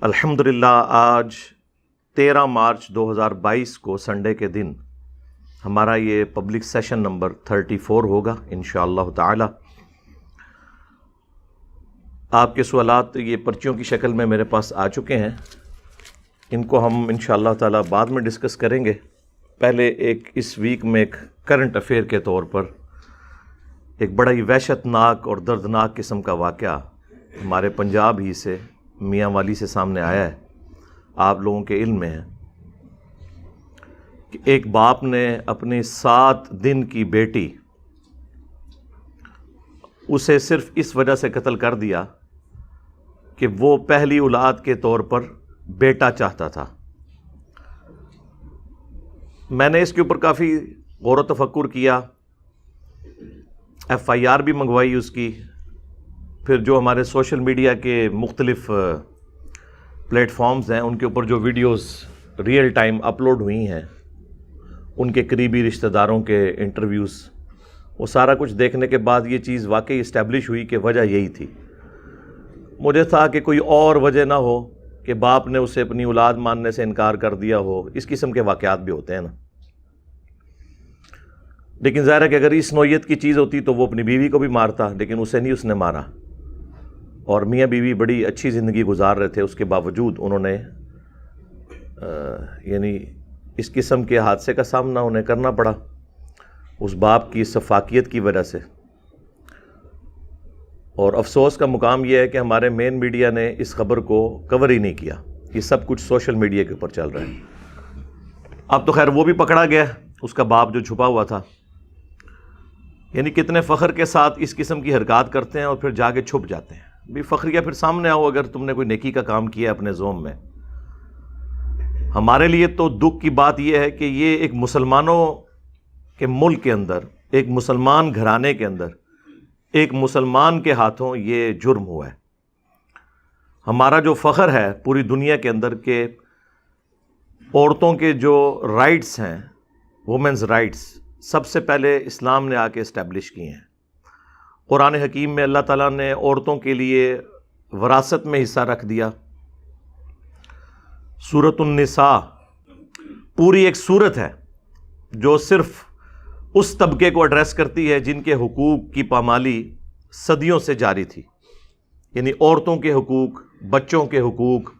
الحمدللہ آج 13 مارچ 2022 کو سنڈے کے دن ہمارا یہ پبلک سیشن نمبر 34 ہوگا انشاءاللہ تعالی۔ آپ کے سوالات یہ پرچیوں کی شکل میں میرے پاس آ چکے ہیں، ان کو ہم انشاءاللہ تعالی بعد میں ڈسکس کریں گے۔ پہلے اس ویک میں ایک کرنٹ افیئر کے طور پر ایک بڑا ہی وحشت ناک اور دردناک قسم کا واقعہ ہمارے پنجاب ہی سے میاں والی سے سامنے آیا ہے۔ آپ لوگوں کے علم میں ہے کہ ایک باپ نے اپنی 7 دن کی بیٹی اسے صرف اس وجہ سے قتل کر دیا کہ وہ پہلی اولاد کے طور پر بیٹا چاہتا تھا۔ میں نے اس کے اوپر کافی غور و تفکر کیا، FIR بھی منگوائی اس کی، پھر جو ہمارے سوشل میڈیا کے مختلف پلیٹ فارمز ہیں ان کے اوپر جو ویڈیوز ریئل ٹائم اپلوڈ ہوئی ہیں، ان کے قریبی رشتہ داروں کے انٹرویوز، وہ سارا کچھ دیکھنے کے بعد یہ چیز واقعی اسٹیبلش ہوئی کہ وجہ یہی تھی۔ مجھے تھا کہ کوئی اور وجہ نہ ہو کہ باپ نے اسے اپنی اولاد ماننے سے انکار کر دیا ہو، اس قسم کے واقعات بھی ہوتے ہیں نا۔ لیکن ظاہر ہے کہ اگر اس نوعیت کی چیز ہوتی تو وہ اپنی بیوی کو بھی مارتا، لیکن اسے نہیں اس نے مارا، اور میاں بیوی بڑی اچھی زندگی گزار رہے تھے، اس کے باوجود انہوں نے یعنی اس قسم کے حادثے کا سامنا انہیں کرنا پڑا اس باپ کی شفافیت کی وجہ سے۔ اور افسوس کا مقام یہ ہے کہ ہمارے مین میڈیا نے اس خبر کو کور ہی نہیں کیا، یہ سب کچھ سوشل میڈیا کے اوپر چل رہا ہے۔ اب تو خیر وہ بھی پکڑا گیا، اس کا باپ جو چھپا ہوا تھا۔ یعنی کتنے فخر کے ساتھ اس قسم کی حرکات کرتے ہیں اور پھر جا کے چھپ جاتے ہیں۔ بھی فخریہ پھر سامنے آؤ اگر تم نے کوئی نیکی کا کام کیا اپنے زوم میں۔ ہمارے لیے تو دکھ کی بات یہ ہے کہ یہ ایک مسلمانوں کے ملک کے اندر، ایک مسلمان گھرانے کے اندر، ایک مسلمان کے ہاتھوں یہ جرم ہوا ہے۔ ہمارا جو فخر ہے پوری دنیا کے اندر کہ عورتوں کے جو رائٹس ہیں، وومنز رائٹس، سب سے پہلے اسلام نے آ کے اسٹیبلش کیے ہیں۔ قرآن حکیم میں اللہ تعالیٰ نے عورتوں کے لیے وراثت میں حصہ رکھ دیا۔ سورۃ النساء پوری ایک سورت ہے جو صرف اس طبقے کو ایڈریس کرتی ہے جن کے حقوق کی پامالی صدیوں سے جاری تھی، یعنی عورتوں کے حقوق، بچوں کے حقوق،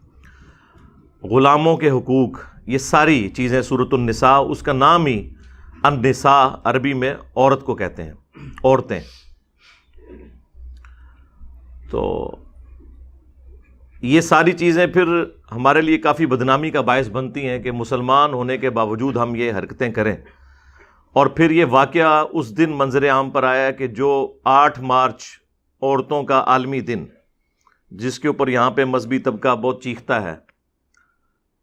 غلاموں کے حقوق، یہ ساری چیزیں سورۃ النساء، اس کا نام ہی النساء عربی میں عورت کو کہتے ہیں، عورتیں۔ تو یہ ساری چیزیں پھر ہمارے لیے کافی بدنامی کا باعث بنتی ہیں کہ مسلمان ہونے کے باوجود ہم یہ حرکتیں کریں۔ اور پھر یہ واقعہ اس دن منظر عام پر آیا کہ جو 8 مارچ عورتوں کا عالمی دن، جس کے اوپر یہاں پہ مذہبی طبقہ بہت چیختا ہے،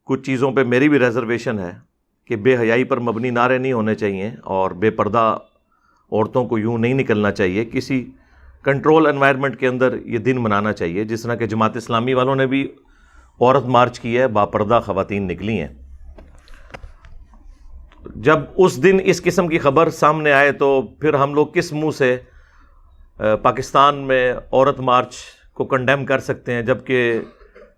کچھ چیزوں پہ میری بھی ریزرویشن ہے کہ بے حیائی پر مبنی نعرے نہیں ہونے چاہیے اور بے پردہ عورتوں کو یوں نہیں نکلنا چاہیے، کسی کنٹرول انوائرمنٹ کے اندر یہ دن منانا چاہیے، جس طرح کہ جماعت اسلامی والوں نے بھی عورت مارچ کی ہے، باپردہ خواتین نکلی ہیں۔ جب اس دن اس قسم کی خبر سامنے آئے تو پھر ہم لوگ کس منہ سے پاکستان میں عورت مارچ کو کنڈیم کر سکتے ہیں، جبکہ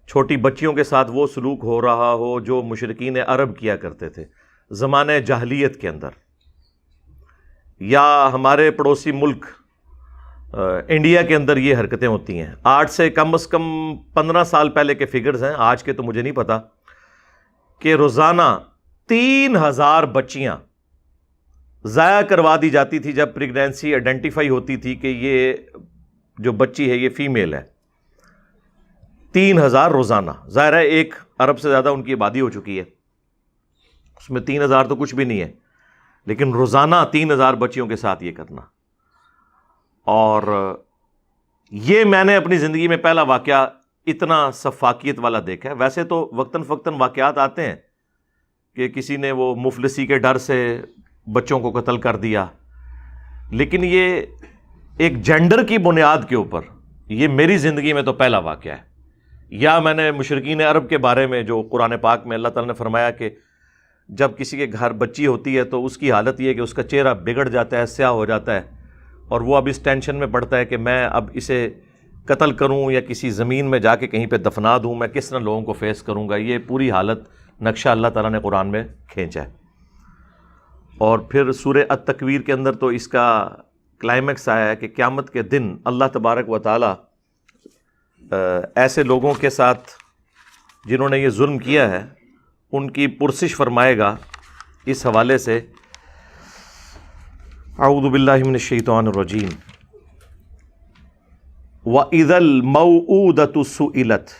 چھوٹی بچیوں کے ساتھ وہ سلوک ہو رہا ہو جو مشرکین عرب کیا کرتے تھے زمانہ جاہلیت کے اندر، یا ہمارے پڑوسی ملک انڈیا کے اندر یہ حرکتیں ہوتی ہیں۔ آج سے کم از کم 15 سال پہلے کے فگرز ہیں، آج کے تو مجھے نہیں پتا، کہ روزانہ 3000 بچیاں ضائع کروا دی جاتی تھی جب پریگنینسی آئیڈینٹیفائی ہوتی تھی کہ یہ جو بچی ہے یہ فیمیل ہے۔ 3000 روزانہ، ظاہر ہے 1 ارب سے زیادہ ان کی آبادی ہو چکی ہے، اس میں 3000 تو کچھ بھی نہیں ہے، لیکن روزانہ 3000 بچیوں کے ساتھ یہ کرنا۔ اور یہ میں نے اپنی زندگی میں پہلا واقعہ اتنا شفافیت والا دیکھا ہے۔ ویسے تو وقتاً فوقتاً واقعات آتے ہیں کہ کسی نے وہ مفلسی کے ڈر سے بچوں کو قتل کر دیا، لیکن یہ ایک جینڈر کی بنیاد کے اوپر، یہ میری زندگی میں تو پہلا واقعہ ہے۔ یا میں نے مشرکین عرب کے بارے میں جو قرآن پاک میں اللہ تعالیٰ نے فرمایا کہ جب کسی کے گھر بچی ہوتی ہے تو اس کی حالت یہ ہے کہ اس کا چہرہ بگڑ جاتا ہے، سیاہ ہو جاتا ہے، اور وہ اب اس ٹینشن میں پڑتا ہے کہ میں اب اسے قتل کروں یا کسی زمین میں جا کے کہیں پہ دفنا دوں، میں کس طرح لوگوں کو فیس کروں گا، یہ پوری حالت نقشہ اللہ تعالیٰ نے قرآن میں کھینچا ہے۔ اور پھر سورہ التکویر کے اندر تو اس کا کلائمیکس آیا ہے کہ قیامت کے دن اللہ تبارک و تعالیٰ ایسے لوگوں کے ساتھ جنہوں نے یہ ظلم کیا ہے ان کی پرسش فرمائے گا اس حوالے سے، اعوذ باللہ من الشیطان الرجیم، وَإِذَا الْمَوْعُودَةُ سُئِلَتْ،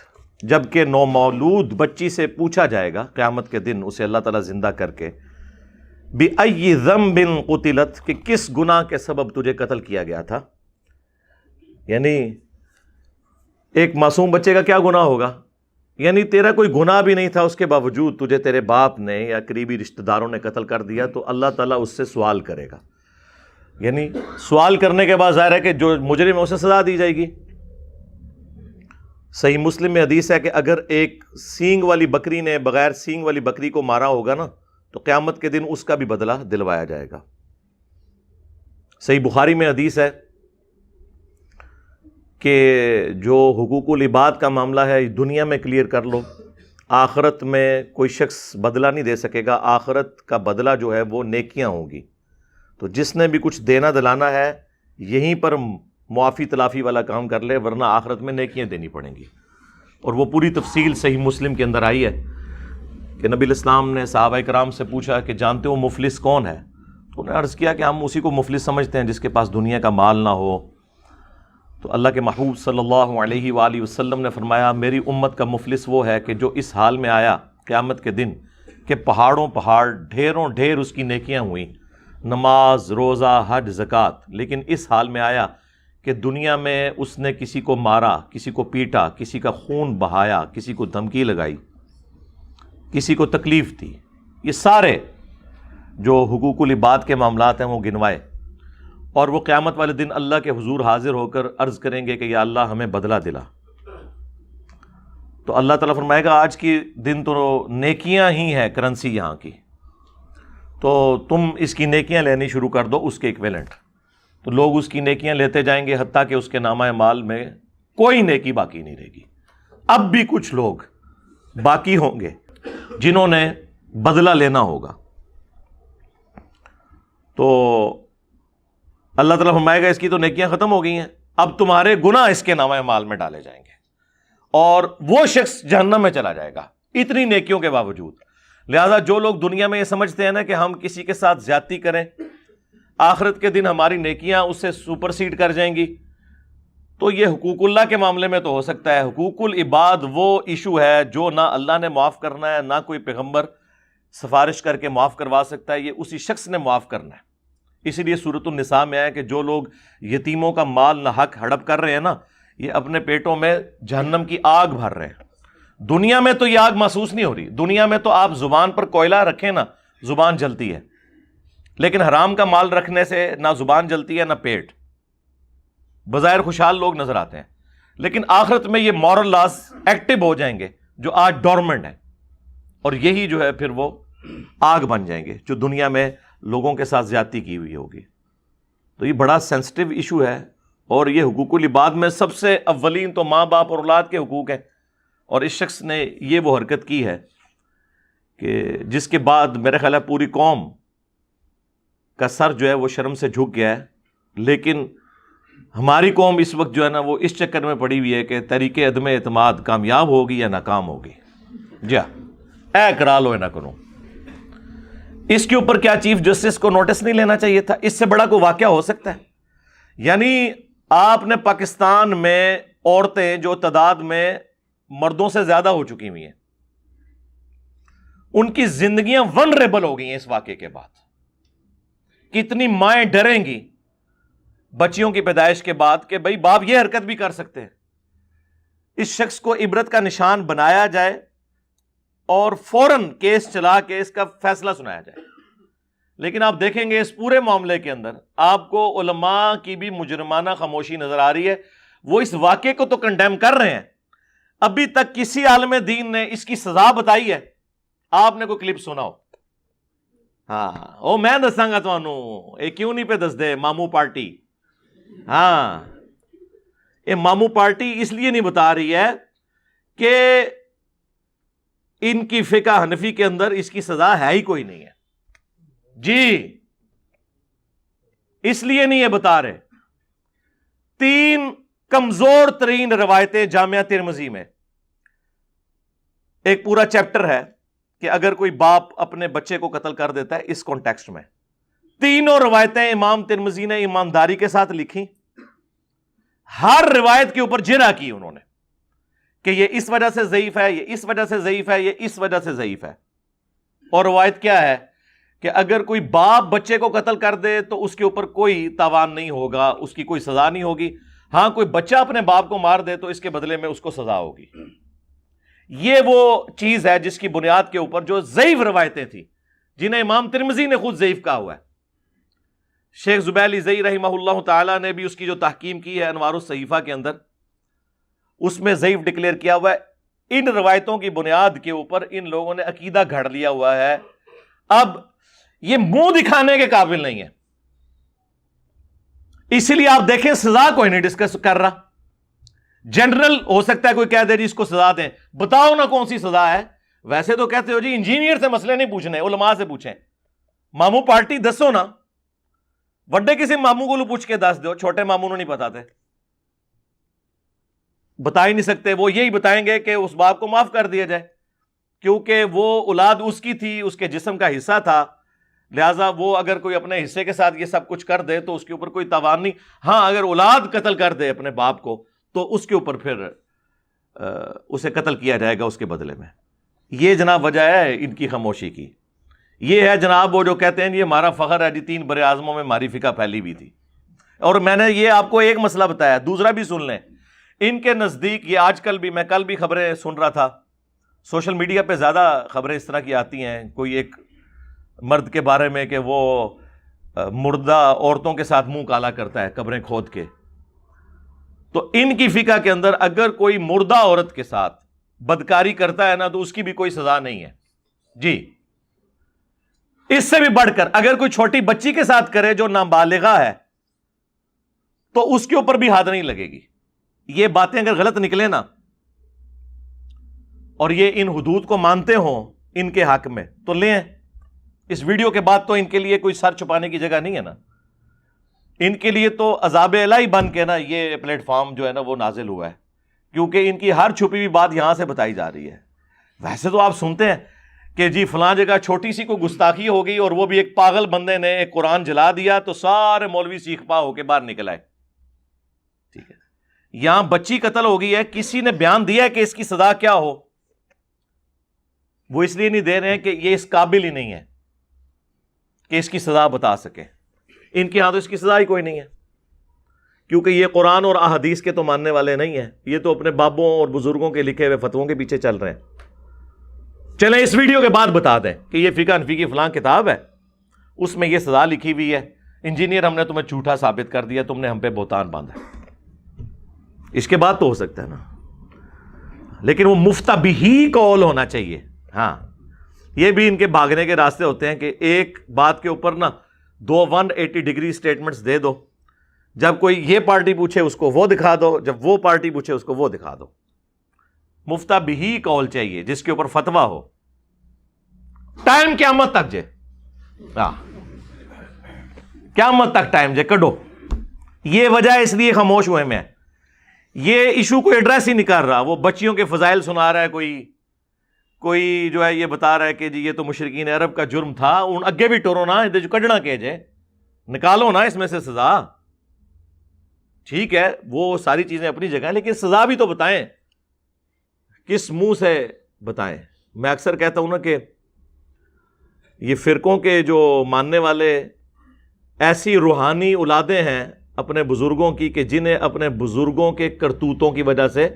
جبکہ نومولود بچی سے پوچھا جائے گا قیامت کے دن اسے اللہ تعالیٰ زندہ کر کے، بِأَيِّ ذَنبٍ قُتِلَتْ، کہ کس گناہ کے سبب تجھے قتل کیا گیا تھا۔ یعنی ایک معصوم بچے کا کیا گناہ ہوگا، یعنی تیرا کوئی گناہ بھی نہیں تھا، اس کے باوجود تجھے تیرے باپ نے یا قریبی رشتہ داروں نے قتل کر دیا، تو اللہ تعالیٰ اس سے سوال کرے گا۔ یعنی سوال کرنے کے بعد ظاہر ہے کہ جو مجرم ہے اسے سزا دی جائے گی۔ صحیح مسلم میں حدیث ہے کہ اگر ایک سینگ والی بکری نے بغیر سینگ والی بکری کو مارا ہوگا نا تو قیامت کے دن اس کا بھی بدلہ دلوایا جائے گا۔ صحیح بخاری میں حدیث ہے کہ جو حقوق العباد کا معاملہ ہے دنیا میں کلیئر کر لو، آخرت میں کوئی شخص بدلہ نہیں دے سکے گا، آخرت کا بدلہ جو ہے وہ نیکیاں ہوں گی۔ تو جس نے بھی کچھ دینا دلانا ہے یہیں پر معافی تلافی والا کام کر لے، ورنہ آخرت میں نیکیاں دینی پڑیں گی۔ اور وہ پوری تفصیل صحیح مسلم کے اندر آئی ہے کہ نبی الاسلام نے صحابہ کرام سے پوچھا کہ جانتے ہو مفلس کون ہے؟ تو انہوں نے عرض کیا کہ ہم اسی کو مفلس سمجھتے ہیں جس کے پاس دنیا کا مال نہ ہو۔ تو اللہ کے محبوب صلی اللہ علیہ وآلہ وسلم نے فرمایا میری امت کا مفلس وہ ہے کہ جو اس حال میں آیا قیامت کے دن کہ پہاڑوں پہاڑ ڈھیروں ڈھیر اس کی نیکیاں ہوئیں، نماز روزہ حج زکوٰۃ، لیکن اس حال میں آیا کہ دنیا میں اس نے کسی کو مارا، کسی کو پیٹا، کسی کا خون بہایا، کسی کو دھمکی لگائی، کسی کو تکلیف دی۔ یہ سارے جو حقوق العباد کے معاملات ہیں وہ گنوائے، اور وہ قیامت والے دن اللہ کے حضور حاضر ہو کر عرض کریں گے کہ یا اللہ ہمیں بدلہ دلا۔ تو اللہ تعالیٰ فرمائے گا آج کی دن تو نیکیاں ہی ہیں کرنسی یہاں کی، تو تم اس کی نیکیاں لینی شروع کر دو اس کے ایکویلنٹ۔ تو لوگ اس کی نیکیاں لیتے جائیں گے حتیٰ کہ اس کے نامہ اعمال میں کوئی نیکی باقی نہیں رہے گی۔ اب بھی کچھ لوگ باقی ہوں گے جنہوں نے بدلہ لینا ہوگا۔ تو اللہ تعالیٰ فرمائے گا اس کی تو نیکیاں ختم ہو گئی ہیں، اب تمہارے گناہ اس کے نامہ اعمال میں ڈالے جائیں گے، اور وہ شخص جہنم میں چلا جائے گا اتنی نیکیوں کے باوجود۔ لہذا جو لوگ دنیا میں یہ سمجھتے ہیں نا کہ ہم کسی کے ساتھ زیادتی کریں آخرت کے دن ہماری نیکیاں اس سے سپرسیڈ کر جائیں گی، تو یہ حقوق اللہ کے معاملے میں تو ہو سکتا ہے۔ حقوق العباد وہ ایشو ہے جو نہ اللہ نے معاف کرنا ہے، نہ کوئی پیغمبر سفارش کر کے معاف کروا سکتا ہے، یہ اسی شخص نے معاف کرنا ہے۔ اسی لیے سورۃ النساء میں ہے کہ جو لوگ یتیموں کا مال نہ حق ہڑپ کر رہے ہیں نا، یہ اپنے پیٹوں میں جہنم کی آگ بھر رہے ہیں۔ دنیا میں تو یہ آگ محسوس نہیں ہو رہی، دنیا میں تو آپ زبان پر کوئلہ رکھیں نا زبان جلتی ہے، لیکن حرام کا مال رکھنے سے نہ زبان جلتی ہے نہ پیٹ، بظاہر خوشحال لوگ نظر آتے ہیں، لیکن آخرت میں یہ مورل لاز ایکٹیو ہو جائیں گے جو آج ڈورمنٹ ہیں، اور یہی جو ہے پھر وہ آگ بن جائیں گے جو دنیا میں لوگوں کے ساتھ زیادتی کی ہوئی ہوگی۔ تو یہ بڑا سینسٹیو ایشو ہے، اور یہ حقوق العباد میں سب سے اولین تو ماں باپ اور اولاد کے حقوق ہیں، اور اس شخص نے یہ وہ حرکت کی ہے کہ جس کے بعد میرے خیال ہے پوری قوم کا سر جو ہے وہ شرم سے جھک گیا ہے۔ لیکن ہماری قوم اس وقت جو ہے نا وہ اس چکر میں پڑی ہوئی ہے کہ تحریک عدم اعتماد کامیاب ہوگی یا ناکام ہوگی۔ جی اے کرا لو نہ کروں، اس کے اوپر کیا چیف جسٹس کو نوٹس نہیں لینا چاہیے تھا؟ اس سے بڑا کوئی واقعہ ہو سکتا ہے؟ یعنی آپ نے پاکستان میں عورتیں جو تعداد میں مردوں سے زیادہ ہو چکی ہوئی ہیں، ان کی زندگیاں ونریبل ہو گئی ہیں اس واقعے کے بعد۔ کتنی مائیں ڈریں گی بچیوں کی پیدائش کے بعد کہ بھئی باپ یہ حرکت بھی کر سکتے ہیں۔ اس شخص کو عبرت کا نشان بنایا جائے اور فوراً کیس چلا کے اس کا فیصلہ سنایا جائے۔ لیکن آپ دیکھیں گے اس پورے معاملے کے اندر آپ کو علماء کی بھی مجرمانہ خاموشی نظر آ رہی ہے۔ وہ اس واقعے کو تو کنڈیم کر رہے ہیں، ابھی تک کسی عالم دین نے اس کی سزا بتائی ہے؟ آپ نے کوئی کلپ سنا ہو؟ ہاں او میں دساں گا تانوں، اے کیوں نہیں پہ دس دے ماموں پارٹی۔ ہاں یہ مامو پارٹی اس لیے نہیں بتا رہی ہے کہ ان کی فقہ حنفی کے اندر اس کی سزا ہے ہی کوئی نہیں ہے جی، اس لیے نہیں یہ بتا رہے. 3 کمزور ترین روایتیں جامعہ ترمذی میں، ایک پورا چیپٹر ہے کہ اگر کوئی باپ اپنے بچے کو قتل کر دیتا ہے اس کانٹیکسٹ میں. تینوں روایتیں امام ترمذی نے ایمانداری کے ساتھ لکھی، ہر روایت کے اوپر جرح کی انہوں نے کہ یہ اس وجہ سے ضعیف ہے، یہ اس وجہ سے ضعیف ہے، یہ اس وجہ سے ضعیف ہے. اور روایت کیا ہے کہ اگر کوئی باپ بچے کو قتل کر دے تو اس کے اوپر کوئی تاوان نہیں ہوگا، اس کی کوئی سزا نہیں ہوگی. ہاں کوئی بچہ اپنے باپ کو مار دے تو اس کے بدلے میں اس کو سزا ہوگی. یہ وہ چیز ہے جس کی بنیاد کے اوپر جو ضعیف روایتیں تھیں جنہیں امام ترمذی نے خود ضعیف کہا ہوا ہے. شیخ زبیلی زئی رحمہ اللہ تعالی نے بھی اس کی جو تحکیم کی ہے انوار الصحیفہ کے اندر، اس میں ضعیف ڈکلیئر کیا ہوا ہے. ان روایتوں کی بنیاد کے اوپر ان لوگوں نے عقیدہ گھڑ لیا ہوا ہے. اب یہ منہ دکھانے کے قابل نہیں ہے، اسی لیے آپ دیکھیں سزا کوئی نہیں ڈسکس کر رہا. جنرل ہو سکتا ہے کوئی کہہ دے جی اس کو سزا دیں، بتاؤ نا کون سی سزا ہے. ویسے تو کہتے ہو جی انجینئر سے مسئلے نہیں پوچھنے، علماء سے پوچھیں. ماموں پارٹی دسو نا، وڈے کسی ماموں کو پوچھ کے دس دو، چھوٹے ماموں نہیں پتا تھے، بتا ہی نہیں سکتے. وہ یہی بتائیں گے کہ اس باپ کو معاف کر دیا جائے کیونکہ وہ اولاد اس کی تھی، اس کے جسم کا حصہ تھا، لہٰذا وہ اگر کوئی اپنے حصے کے ساتھ یہ سب کچھ کر دے تو اس کے اوپر کوئی تاوان نہیں. ہاں اگر اولاد قتل کر دے اپنے باپ کو تو اس کے اوپر پھر اسے قتل کیا جائے گا اس کے بدلے میں. یہ جناب وجہ ہے ان کی خاموشی کی. یہ ہے جناب وہ جو کہتے ہیں یہ ہمارا فخر ہے جی 3 بر اعظموں میں ہماری فقہ پھیلی ہوئی تھی. اور میں نے یہ آپ کو ایک مسئلہ بتایا، دوسرا بھی سن لیں. ان کے نزدیک یہ آج کل بھی، میں کل بھی خبریں سن رہا تھا، سوشل میڈیا پہ زیادہ خبریں اس طرح کی آتی ہیں. کوئی ایک مرد کے بارے میں کہ وہ مردہ عورتوں کے ساتھ منہ کالا کرتا ہے قبریں کھود کے. تو ان کی فقہ کے اندر اگر کوئی مردہ عورت کے ساتھ بدکاری کرتا ہے نا تو اس کی بھی کوئی سزا نہیں ہے جی. اس سے بھی بڑھ کر اگر کوئی چھوٹی بچی کے ساتھ کرے جو نابالغہ ہے تو اس کے اوپر بھی حد نہیں لگے گی. یہ باتیں اگر غلط نکلے نا اور یہ ان حدود کو مانتے ہوں ان کے حق میں تو لیں. اس ویڈیو کے بعد تو ان کے لیے کوئی سر چھپانے کی جگہ نہیں ہے نا. ان کے لیے تو عذاب الہی بن کے نا یہ پلیٹ فارم جو ہے نا وہ نازل ہوا ہے کیونکہ ان کی ہر چھپی ہوئی بات یہاں سے بتائی جا رہی ہے. ویسے تو آپ سنتے ہیں کہ جی فلاں جگہ چھوٹی سی کوئی گستاخی ہو گئی اور وہ بھی ایک پاگل بندے نے ایک قرآن جلا دیا تو سارے مولوی سیخ پا ہو کے باہر نکل آئے. ٹھیک ہے، یہاں بچی قتل ہو گئی ہے، کسی نے بیان دیا ہے کہ اس کی سزا کیا ہو؟ وہ اس لیے نہیں دے رہے ہیں کہ یہ اس قابل ہی نہیں ہے کہ اس کی سزا بتا سکے. ان کے ہاں تو اس کی سزا ہی کوئی نہیں ہے کیونکہ یہ قرآن اور احادیث کے تو ماننے والے نہیں ہیں، یہ تو اپنے بابوں اور بزرگوں کے لکھے ہوئے فتووں کے پیچھے چل رہے ہیں. چلیں اس ویڈیو کے بعد بتا دیں کہ یہ فقہ حنفی کی فلاں کتاب ہے، اس میں یہ سزا لکھی ہوئی ہے. انجینئر ہم نے تمہیں جھوٹا ثابت کر دیا، تم نے ہم پہ بہتان باندھا. اس کے بعد تو ہو سکتا ہے نا، لیکن وہ مفتبہی قول ہونا چاہیے. ہاں یہ بھی ان کے بھاگنے کے راستے ہوتے ہیں کہ ایک بات کے اوپر نا 2 180 ڈگری سٹیٹمنٹس دے دو. جب کوئی یہ پارٹی پوچھے اس کو وہ دکھا دو، جب وہ پارٹی پوچھے اس کو وہ دکھا دو. مفتبہی قول چاہیے جس کے اوپر فتویٰ ہو. ٹائم قیامت تک جے، قیامت تک ٹائم جے کڈو. یہ وجہ اس لیے خاموش ہوئے میں یہ ایشو کو ایڈریس ہی نہیں کر رہا. وہ بچیوں کے فضائل سنا رہا ہے، کوئی جو ہے یہ بتا رہا ہے کہ جی یہ تو مشرکین عرب کا جرم تھا. ان اگے بھی ٹورو نا جو کڈنا کہ جے نکالو نا اس میں سے سزا. ٹھیک ہے وہ ساری چیزیں اپنی جگہ ہیں لیکن سزا بھی تو بتائیں، کس منہ سے بتائیں. میں اکثر کہتا ہوں نا کہ یہ فرقوں کے جو ماننے والے ایسی روحانی اولادیں ہیں اپنے بزرگوں کی کہ جنہیں اپنے بزرگوں کے کرتوتوں کی وجہ سے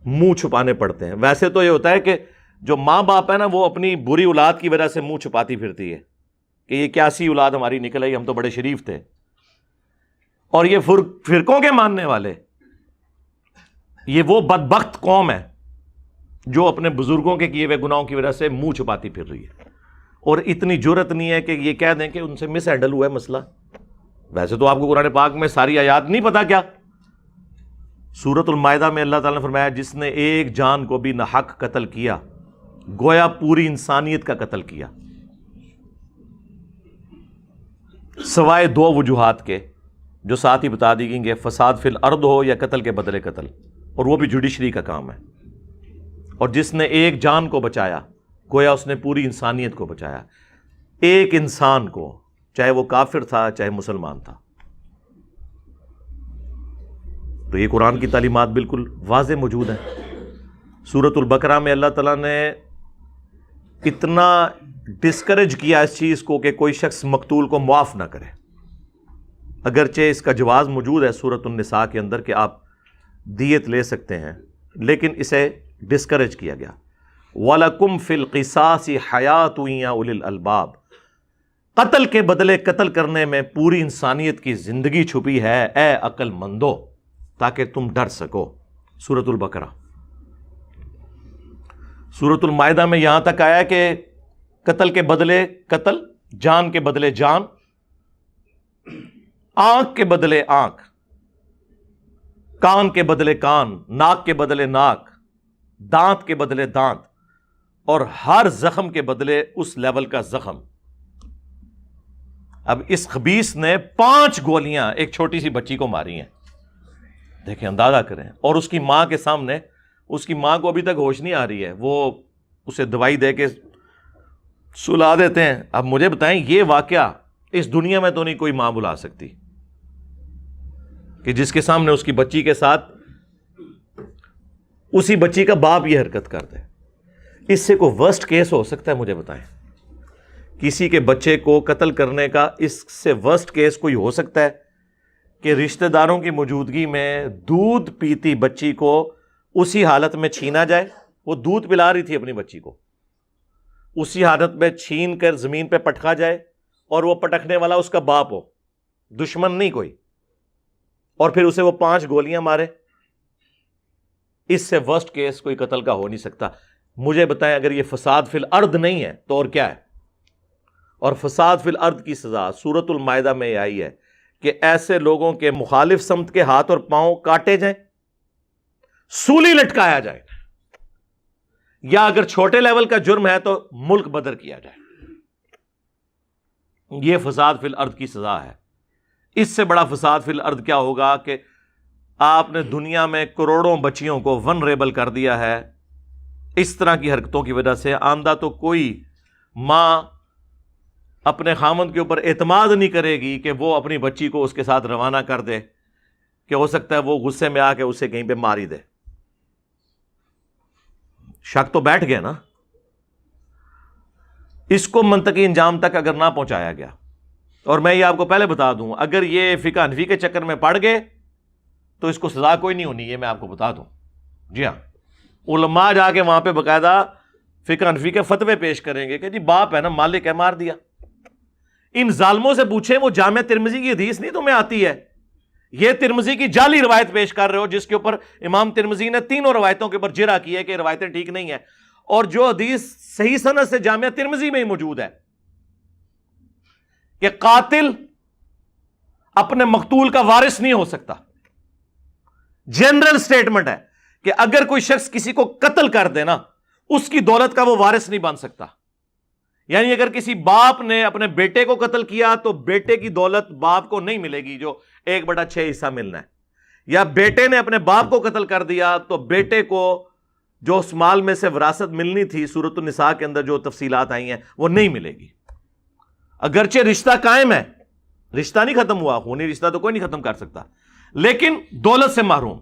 منہ چھپانے پڑتے ہیں. ویسے تو یہ ہوتا ہے کہ جو ماں باپ ہے نا وہ اپنی بری اولاد کی وجہ سے منہ چھپاتی پھرتی ہے کہ یہ کیسی اولاد ہماری نکل آئی، ہم تو بڑے شریف تھے. اور یہ فرقوں کے ماننے والے یہ وہ بدبخت قوم ہے جو اپنے بزرگوں کے کیے ہوئے گناہوں کی وجہ سے منہ چھپاتی پھر رہی ہے اور اتنی جرت نہیں ہے کہ یہ کہہ دیں کہ ان سے مس ہینڈل ہوا ہے مسئلہ. ویسے تو آپ کو قرآن پاک میں ساری آیات نہیں پتا کیا، سورۃ المائدہ میں اللہ تعالیٰ نے فرمایا جس نے ایک جان کو بھی نہ حق قتل کیا گویا پوری انسانیت کا قتل کیا، سوائے دو وجوہات کے جو ساتھ ہی بتا دی گئیں گے، فساد فی الارض ہو یا قتل کے بدلے قتل، اور وہ بھی جوڈیشری کا کام ہے۔ اور جس نے ایک جان کو بچایا گویا اس نے پوری انسانیت کو بچایا، ایک انسان کو، چاہے وہ کافر تھا چاہے مسلمان تھا۔ تو یہ قرآن کی تعلیمات بالکل واضح موجود ہیں۔ سورۃ البقرہ میں اللہ تعالیٰ نے اتنا ڈسکریج کیا اس چیز کو کہ کوئی شخص مقتول کو معاف نہ کرے، اگرچہ اس کا جواز موجود ہے سورۃ النساء کے اندر کہ آپ دیت لے سکتے ہیں، لیکن اسے ڈسکریج کیا گیا۔ وَلَكُمْ فِي الْقِصَاصِ حَيَاةٌ يَا أُولِي الْأَلْبَابِ، قتل کے بدلے قتل کرنے میں پوری انسانیت کی زندگی چھپی ہے اے عقل مندو، تاکہ تم ڈر سکو۔ سورۃ البقرہ۔ سورۃ المائدہ میں یہاں تک آیا کہ قتل کے بدلے قتل، جان کے بدلے جان، آنکھ کے بدلے آنکھ، کان کے بدلے کان، ناک کے بدلے ناک، دانت کے بدلے دانت، اور ہر زخم کے بدلے اس لیول کا زخم۔ اب اس خبیث نے 5 گولیاں ایک چھوٹی سی بچی کو ماری ہیں، دیکھیں اندازہ کریں، اور اس کی ماں کے سامنے، اس کی ماں کو ابھی تک ہوش نہیں آ رہی ہے، وہ اسے دوائی دے کے سلا دیتے ہیں۔ اب مجھے بتائیں یہ واقعہ اس دنیا میں تو نہیں کوئی ماں بلا سکتی کہ جس کے سامنے اس کی بچی کے ساتھ اسی بچی کا باپ یہ حرکت کر دے۔ اس سے کوئی ورسٹ کیس ہو سکتا ہے؟ مجھے بتائیں، کسی کے بچے کو قتل کرنے کا اس سے ورسٹ کیس کوئی ہو سکتا ہے کہ رشتہ داروں کی موجودگی میں دودھ پیتی بچی کو اسی حالت میں چھینا جائے؟ وہ دودھ پلا رہی تھی اپنی بچی کو، اسی حالت میں چھین کر زمین پہ پٹکا جائے، اور وہ پٹکنے والا اس کا باپ ہو، دشمن نہیں کوئی، اور پھر اسے وہ 5 گولیاں مارے؟ اس سے ورسٹ کیس کوئی قتل کا ہو نہیں سکتا۔ مجھے بتائیں اگر یہ فساد فی الارض نہیں ہے تو اور کیا ہے؟ اور فساد فی الارض کی سزا سورۃ المائدہ میں یہ آئی ہے کہ ایسے لوگوں کے مخالف سمت کے ہاتھ اور پاؤں کاٹے جائیں، سولی لٹکایا جائے، یا اگر چھوٹے لیول کا جرم ہے تو ملک بدر کیا جائے۔ یہ فساد فی الارض کی سزا ہے۔ اس سے بڑا فساد فی الارض کیا ہوگا کہ آپ نے دنیا میں کروڑوں بچیوں کو ونریبل کر دیا ہے۔ اس طرح کی حرکتوں کی وجہ سے آندہ تو کوئی ماں اپنے خامند کے اوپر اعتماد نہیں کرے گی کہ وہ اپنی بچی کو اس کے ساتھ روانہ کر دے، کہ ہو سکتا ہے وہ غصے میں آ کے اسے کہیں پہ ماری دے۔ شک تو بیٹھ گیا نا۔ اس کو منطقی انجام تک اگر نہ پہنچایا گیا، اور میں یہ آپ کو پہلے بتا دوں اگر یہ فقہ حنفی کے چکر میں پڑ گئے تو اس کو سزا کوئی نہیں ہونی، یہ میں آپ کو بتا دوں۔ جی ہاں، علماء جا کے وہاں پہ باقاعدہ فقہ حنفی کے فتوے پیش کریں گے کہ جی باپ ہے نا، مالک ہے، مار دیا۔ ان ظالموں سے پوچھیں وہ جامع ترمذی کی حدیث نہیں تمہیں آتی ہے؟ یہ ترمذی کی جعلی روایت پیش کر رہے ہو جس کے اوپر امام ترمذی نے 3 روایتوں کے اوپر جرح کی ہے کہ روایتیں ٹھیک نہیں ہیں، اور جو حدیث صحیح سند سے جامع ترمذی میں ہی موجود ہے کہ قاتل اپنے مقتول کا وارث نہیں ہو سکتا۔ جنرل سٹیٹمنٹ ہے کہ اگر کوئی شخص کسی کو قتل کر دے نا، اس کی دولت کا وہ وارث نہیں بن سکتا۔ یعنی اگر کسی باپ نے اپنے بیٹے کو قتل کیا تو بیٹے کی دولت باپ کو نہیں ملے گی جو 1/6 حصہ ملنا ہے، یا بیٹے نے اپنے باپ کو قتل کر دیا تو بیٹے کو جو اس مال میں سے وراثت ملنی تھی سورۃ النساء کے اندر جو تفصیلات آئی ہیں وہ نہیں ملے گی۔ اگرچہ رشتہ قائم ہے، رشتہ نہیں ختم ہوا، خونی رشتہ تو کوئی نہیں ختم کر سکتا، لیکن دولت سے محروم۔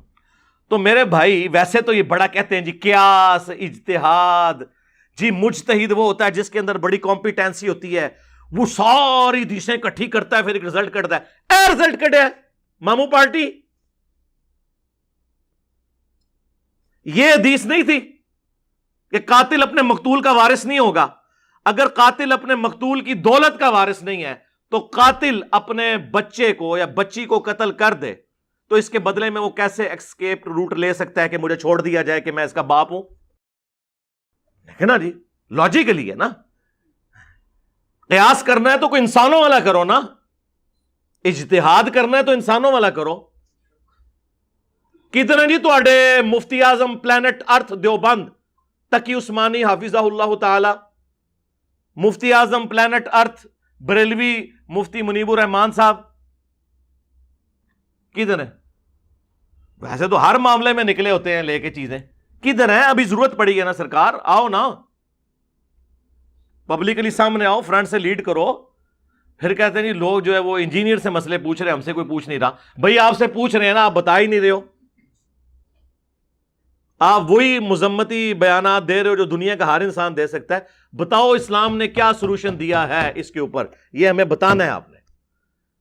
تو میرے بھائی ویسے تو یہ بڑا کہتے ہیں جی قیاس، اجتہاد، جی مجتہد وہ ہوتا ہے جس کے اندر بڑی کمپیٹنسی ہوتی ہے، وہ ساری حدیثیں اکٹھی کرتا ہے پھر ایک رزلٹ کٹتا ہے۔ اے رزلٹ کٹے مامو پارٹی، یہ حدیث نہیں تھی کہ قاتل اپنے مقتول کا وارث نہیں ہوگا۔ اگر قاتل اپنے مقتول کی دولت کا وارث نہیں ہے تو قاتل اپنے بچے کو یا بچی کو قتل کر دے تو اس کے بدلے میں وہ کیسے ایکسکیپ روٹ لے سکتا ہے کہ مجھے چھوڑ دیا جائے کہ میں اس کا باپ ہوں؟ ہے نا جی، لاجیکلی ہے نا۔ قیاس کرنا ہے تو کوئی انسانوں والا کرو نا، اجتہاد کرنا ہے تو انسانوں والا کرو۔ کتنے جی تواڈے مفتی اعظم پلانٹ ارتھ دیوبند تقی عثمانی حافظہ اللہ تعالی، مفتی اعظم پلانٹ ارتھ بریلوی مفتی منیب الرحمان صاحب، کدھر ہیں؟ ویسے تو ہر معاملے میں نکلے ہوتے ہیں لے کے چیزیں، کدھر ہیں؟ ابھی ضرورت پڑی ہے نا سرکار، آؤ نا، پبلکلی سامنے آؤ، فرنٹ سے لیڈ کرو. پھر کہتے ہیں لوگ جو ہے وہ انجینئر سے مسئلے پوچھ رہے ہیں، ہم سے کوئی پوچھ نہیں رہا. بھائی آپ سے پوچھ رہے ہیں نا، آپ بتا ہی نہیں رہے ہو. آپ وہی مذمتی بیانات دے رہے ہو جو دنیا کا ہر انسان دے سکتا ہے. بتاؤ اسلام نے کیا سولوشن دیا ہے اس کے اوپر، یہ ہمیں بتانا ہے آپ نے.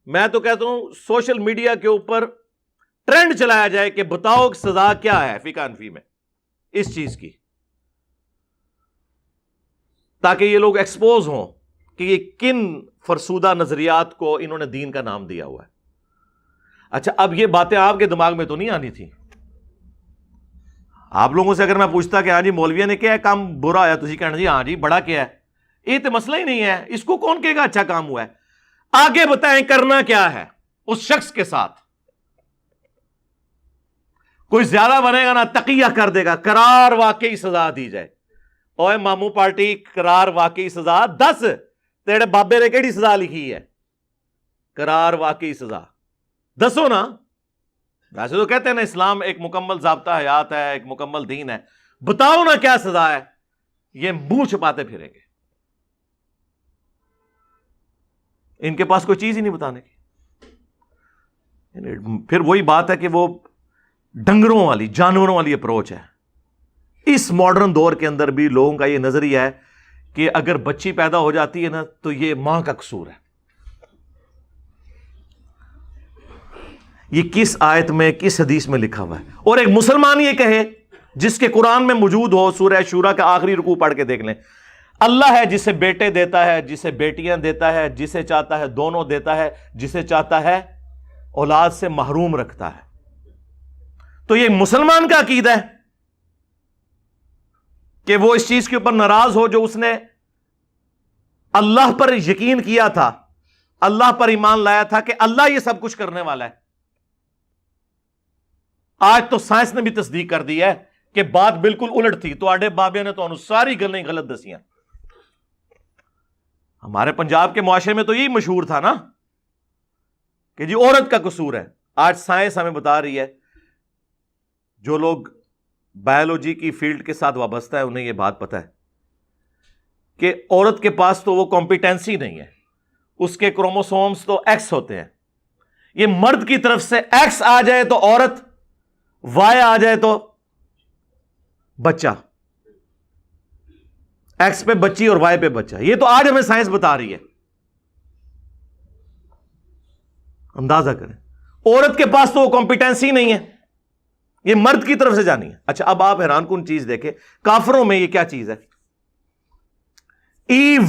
میں تو کہتا ہوں سوشل میڈیا کے اوپر ٹرینڈ چلایا جائے کہ بتاؤ سزا کیا ہے فقہ حنفی میں اس چیز کی، تاکہ یہ لوگ ایکسپوز ہوں کہ یہ کن فرسودہ نظریات کو انہوں نے دین کا نام دیا ہوا ہے. اچھا اب یہ باتیں آپ کے دماغ میں تو نہیں آنی تھی. آپ لوگوں سے اگر میں پوچھتا کہ ہاں جی مولویہ نے کیا ہے کام برا ہوا، تو کہنا جی ہاں جی بڑا کیا ہے، یہ تو مسئلہ ہی نہیں ہے، اس کو کون کہے گا اچھا کام ہوا ہے. آگے بتائیں کرنا کیا ہے اس شخص کے ساتھ. کوئی زیادہ بنے گا نا تقیہ کر دے گا، قرار واقعی سزا دی جائے. اوے مامو پارٹی قرار واقعی سزا 10، تیرے بابے نے کیڑی سزا لکھی ہے؟ قرار واقعی سزا 10 نا. ویسے تو کہتے ہیں نا اسلام ایک مکمل ضابطہ حیات ہے، ایک مکمل دین ہے. بتاؤ نا کیا سزا ہے، یہ منہ چھپاتے پھریں گے. ان کے پاس کوئی چیز ہی نہیں بتانے کی. پھر وہی بات ہے کہ وہ ڈنگروں والی، جانوروں والی اپروچ ہے. اس ماڈرن دور کے اندر بھی لوگوں کا یہ نظریہ ہے کہ اگر بچی پیدا ہو جاتی ہے نا تو یہ ماں کا قصور ہے. یہ کس آیت میں کس حدیث میں لکھا ہوا ہے؟ اور ایک مسلمان یہ کہے جس کے قرآن میں موجود ہو، سورہ شورا کا آخری رکوع پڑھ کے دیکھ لیں، اللہ ہے جسے بیٹے دیتا ہے، جسے بیٹیاں دیتا ہے، جسے چاہتا ہے دونوں دیتا ہے، جسے چاہتا ہے اولاد سے محروم رکھتا ہے. تو یہ مسلمان کا عقیدہ ہے کہ وہ اس چیز کے اوپر ناراض ہو جو اس نے اللہ پر یقین کیا تھا، اللہ پر ایمان لایا تھا کہ اللہ یہ سب کچھ کرنے والا ہے. آج تو سائنس نے بھی تصدیق کر دی ہے کہ بات بالکل الٹ تھی. تو آڈے بابے نے تو ساری گلیں غلط دسیاں. ہمارے پنجاب کے معاشرے میں تو یہی مشہور تھا نا کہ جی عورت کا قصور ہے. آج سائنس ہمیں بتا رہی ہے، جو لوگ بایولوجی کی فیلڈ کے ساتھ وابستہ ہے انہیں یہ بات پتہ ہے کہ عورت کے پاس تو وہ کمپیٹنسی نہیں ہے، اس کے کروموسومز تو ایکس ہوتے ہیں. یہ مرد کی طرف سے ایکس آ جائے تو عورت، وائی آ جائے تو بچہ. ایکس پہ بچی اور وائی پہ بچہ. یہ تو آج ہمیں سائنس بتا رہی ہے. اندازہ کریں، عورت کے پاس تو وہ کمپیٹنسی نہیں ہے، یہ مرد کی طرف سے جانی ہے. اچھا اب آپ حیران کن چیز دیکھیں، کافروں میں یہ کیا چیز ہے؟ ایو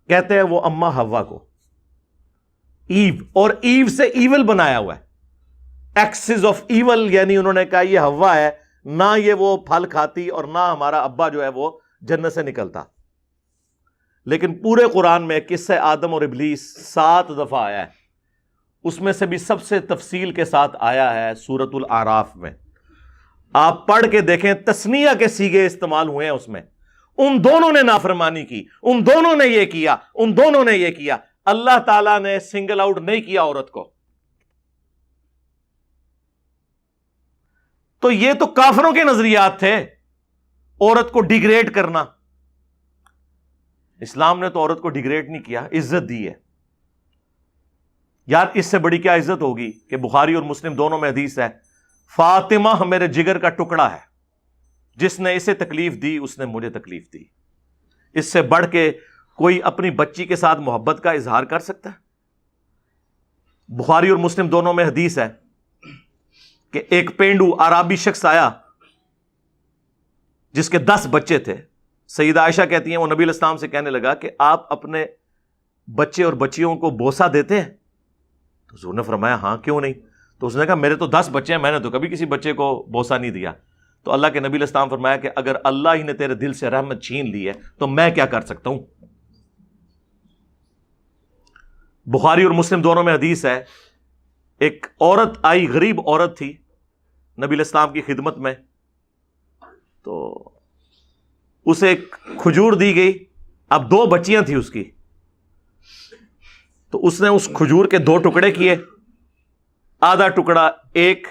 کہتے ہیں وہ اما حوا کو ایو، اور ایو سے ایول بنایا ہوا ہے، ایکسز آف ایول. یعنی انہوں نے کہا یہ حوا ہے، نہ یہ وہ پھل کھاتی اور نہ ہمارا ابا جو ہے وہ جنت سے نکلتا. لیکن پورے قرآن میں قصہ آدم اور ابلیس 7 دفعہ آیا ہے. اس میں سے بھی سب سے تفصیل کے ساتھ آیا ہے سورۃ الاعراف میں. آپ پڑھ کے دیکھیں، تثنیہ کے صیغے استعمال ہوئے ہیں اس میں. ان دونوں نے نافرمانی کی، ان دونوں نے یہ کیا، ان دونوں نے یہ کیا. اللہ تعالیٰ نے سنگل آؤٹ نہیں کیا عورت کو. تو یہ تو کافروں کے نظریات تھے، عورت کو ڈیگریڈ کرنا. اسلام نے تو عورت کو ڈیگریڈ نہیں کیا، عزت دی ہے. یار اس سے بڑی کیا عزت ہوگی کہ بخاری اور مسلم دونوں میں حدیث ہے، فاطمہ میرے جگر کا ٹکڑا ہے، جس نے اسے تکلیف دی اس نے مجھے تکلیف دی. اس سے بڑھ کے کوئی اپنی بچی کے ساتھ محبت کا اظہار کر سکتا ہے؟ بخاری اور مسلم دونوں میں حدیث ہے کہ ایک پینڈو عربی شخص آیا جس کے 10 بچے تھے. سیدہ عائشہ کہتی ہیں وہ نبی علیہ السلام سے کہنے لگا کہ آپ اپنے بچے اور بچیوں کو بوسہ دیتے ہیں؟ تو حضور نے فرمایا ہاں کیوں نہیں. تو اس نے کہا میرے تو 10 بچے ہیں، میں نے تو کبھی کسی بچے کو بوسہ نہیں دیا. تو اللہ کے نبی علیہ السلام فرمایا کہ اگر اللہ ہی نے تیرے دل سے رحمت چھین لی ہے تو میں کیا کر سکتا ہوں. بخاری اور مسلم دونوں میں حدیث ہے، ایک عورت آئی، غریب عورت تھی، نبی علیہ السلام کی خدمت میں، تو اسے ایک کھجور دی گئی. اب 2 بچیاں تھیں اس کی، تو اس نے اس کھجور کے 2 ٹکڑے کیے، آدھا ٹکڑا ایک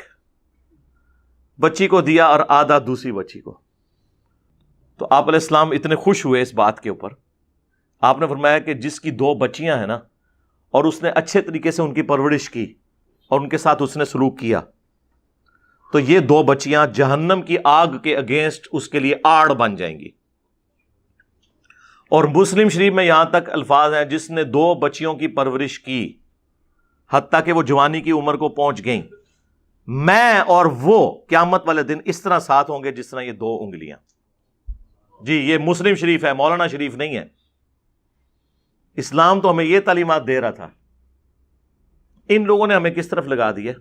بچی کو دیا اور آدھا دوسری بچی کو. تو آپ علیہ السلام اتنے خوش ہوئے اس بات کے اوپر. آپ نے فرمایا کہ جس کی 2 بچیاں ہیں نا، اور اس نے اچھے طریقے سے ان کی پرورش کی اور ان کے ساتھ اس نے سلوک کیا، تو یہ 2 بچیاں جہنم کی آگ کے اگینسٹ اس کے لیے آڑ بن جائیں گی. اور مسلم شریف میں یہاں تک الفاظ ہیں جس نے 2 بچیوں کی پرورش کی حتیٰ کہ وہ جوانی کی عمر کو پہنچ گئیں، میں اور وہ قیامت والے دن اس طرح ساتھ ہوں گے جس طرح یہ 2 انگلیاں. جی یہ مسلم شریف ہے، مولانا شریف نہیں ہے. اسلام تو ہمیں یہ تعلیمات دے رہا تھا، ان لوگوں نے ہمیں کس طرف لگا دیا.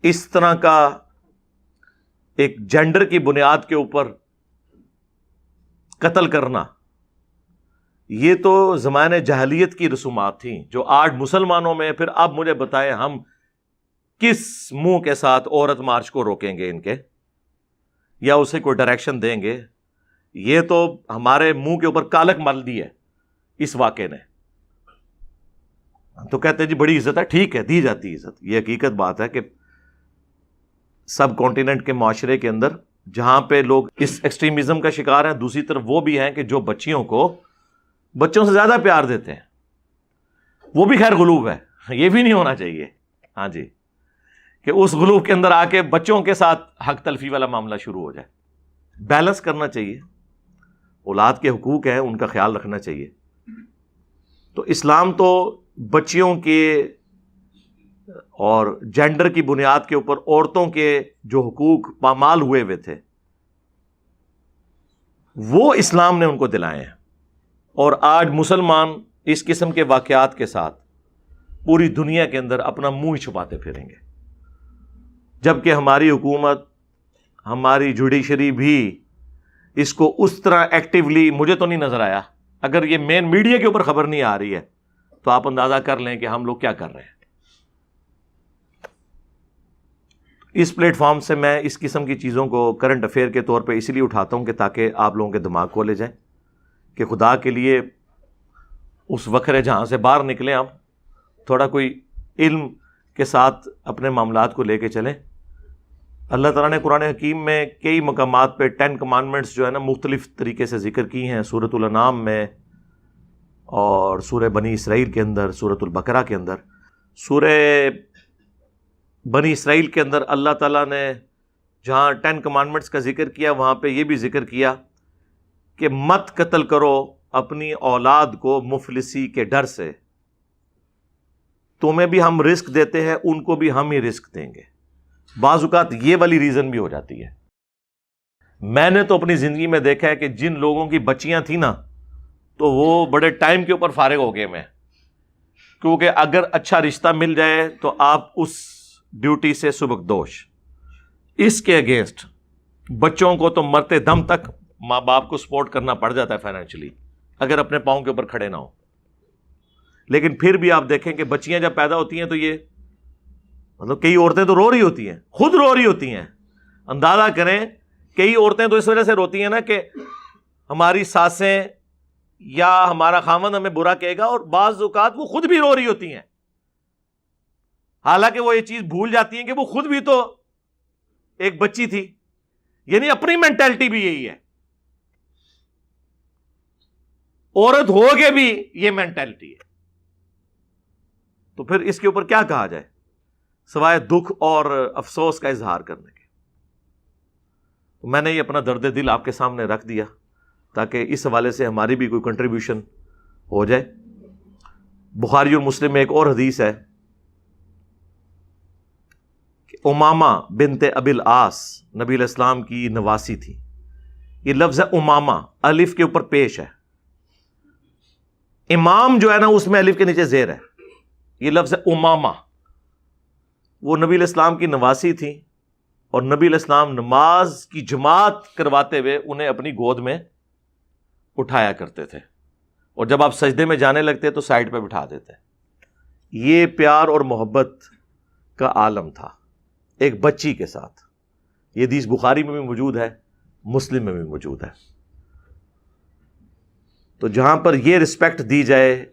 اس طرح کا ایک جینڈر کی بنیاد کے اوپر قتل کرنا، یہ تو زمانے جاہلیت کی رسومات تھیں جو آج مسلمانوں میں. پھر اب مجھے بتائیں ہم کس منہ کے ساتھ عورت مارچ کو روکیں گے ان کے، یا اسے کوئی ڈائریکشن دیں گے؟ یہ تو ہمارے منہ کے اوپر کالک مل دی ہے اس واقعے نے. تو کہتے ہیں جی بڑی عزت ہے، ٹھیک ہے دی جاتی عزت. یہ حقیقت بات ہے کہ سب کانٹیننٹ کے معاشرے کے اندر جہاں پہ لوگ اس ایکسٹریمزم کا شکار ہیں، دوسری طرف وہ بھی ہیں کہ جو بچیوں کو بچوں سے زیادہ پیار دیتے ہیں. وہ بھی خیر غلوب ہے، یہ بھی نہیں ہونا چاہیے. ہاں جی، کہ اس غلوب کے اندر آ کے بچوں کے ساتھ حق تلفی والا معاملہ شروع ہو جائے. بیلنس کرنا چاہیے، اولاد کے حقوق ہیں ان کا خیال رکھنا چاہیے. تو اسلام تو بچیوں کے اور جینڈر کی بنیاد کے اوپر عورتوں کے جو حقوق پامال ہوئے ہوئے تھے وہ اسلام نے ان کو دلائے ہیں. اور آج مسلمان اس قسم کے واقعات کے ساتھ پوری دنیا کے اندر اپنا منہ ہی چھپاتے پھریں گے، جبکہ ہماری حکومت، ہماری جوڈیشری بھی اس کو اس طرح ایکٹیولی مجھے تو نہیں نظر آیا. اگر یہ مین میڈیا کے اوپر خبر نہیں آ رہی ہے تو آپ اندازہ کر لیں کہ ہم لوگ کیا کر رہے ہیں. اس پلیٹ فارم سے میں اس قسم کی چیزوں کو کرنٹ افیئر کے طور پہ اس لیے اٹھاتا ہوں کہ تاکہ آپ لوگوں کے دماغ کھولے جائیں کہ خدا کے لیے اس وکھرے جہاں سے باہر نکلیں، آپ تھوڑا کوئی علم کے ساتھ اپنے معاملات کو لے کے چلیں. اللہ تعالیٰ نے قرآن حکیم میں کئی مقامات پہ 10 کمانڈمنٹس جو ہے نا مختلف طریقے سے ذکر کی ہیں، سورۃ الانعام میں اور سورہ بنی اسرائیل کے اندر، سورۃ البقرہ کے اندر. سورہ بنی اسرائیل کے اندر اللہ تعالیٰ نے جہاں 10 کمانڈمنٹس کا ذکر کیا وہاں پہ یہ بھی ذکر کیا کہ مت قتل کرو اپنی اولاد کو مفلسی کے ڈر سے، تمہیں بھی ہم رزق دیتے ہیں ان کو بھی ہم ہی رزق دیں گے. بعض اوقات یہ والی ریزن بھی ہو جاتی ہے. میں نے تو اپنی زندگی میں دیکھا ہے کہ جن لوگوں کی بچیاں تھیں نا تو وہ بڑے ٹائم کے اوپر فارغ ہو گئے میں، کیونکہ اگر اچھا رشتہ مل جائے تو آپ اس ڈیوٹی سے سبکدوش. اس کے اگینسٹ بچوں کو تو مرتے دم تک ماں باپ کو سپورٹ کرنا پڑ جاتا ہے فائنینشلی اگر اپنے پاؤں کے اوپر کھڑے نہ ہو. لیکن پھر بھی آپ دیکھیں کہ بچیاں جب پیدا ہوتی ہیں تو یہ مطلب کئی عورتیں تو رو رہی ہوتی ہیں، خود رو رہی ہوتی ہیں. اندازہ کریں کئی عورتیں تو اس وجہ سے روتی ہیں نا کہ ہماری ساسیں یا ہمارا خاوند ہمیں برا کہے گا، اور بعض اوقات وہ خود بھی رو رہی ہوتی ہیں، حالانکہ وہ یہ چیز بھول جاتی ہیں کہ وہ خود بھی تو ایک بچی تھی. یعنی اپنی مینٹلٹی بھی یہی ہے، عورت ہو کے بھی یہ مینٹلٹی ہے. تو پھر اس کے اوپر کیا کہا جائے سوائے دکھ اور افسوس کا اظہار کرنے کے. تو میں نے یہ اپنا درد دل آپ کے سامنے رکھ دیا تاکہ اس حوالے سے ہماری بھی کوئی کنٹریبیوشن ہو جائے. بخاری اور مسلم میں ایک اور حدیث ہے کہ امامہ بنت ابی العاص نبی علیہ السلام کی نواسی تھی. یہ لفظ ہے امامہ، الف کے اوپر پیش ہے. امام جو ہے نا اس میں الف کے نیچے زیر ہے. یہ لفظ ہے امامہ. وہ نبی علیہ السلام کی نواسی تھی اور نبی علیہ السلام نماز کی جماعت کرواتے ہوئے انہیں اپنی گود میں اٹھایا کرتے تھے، اور جب آپ سجدے میں جانے لگتے تو سائڈ پہ بٹھا دیتے. یہ پیار اور محبت کا عالم تھا ایک بچی کے ساتھ. یہ حدیث بخاری میں بھی موجود ہے, مسلم میں بھی موجود ہے. تو جہاں پر یہ رسپیکٹ دی جائے,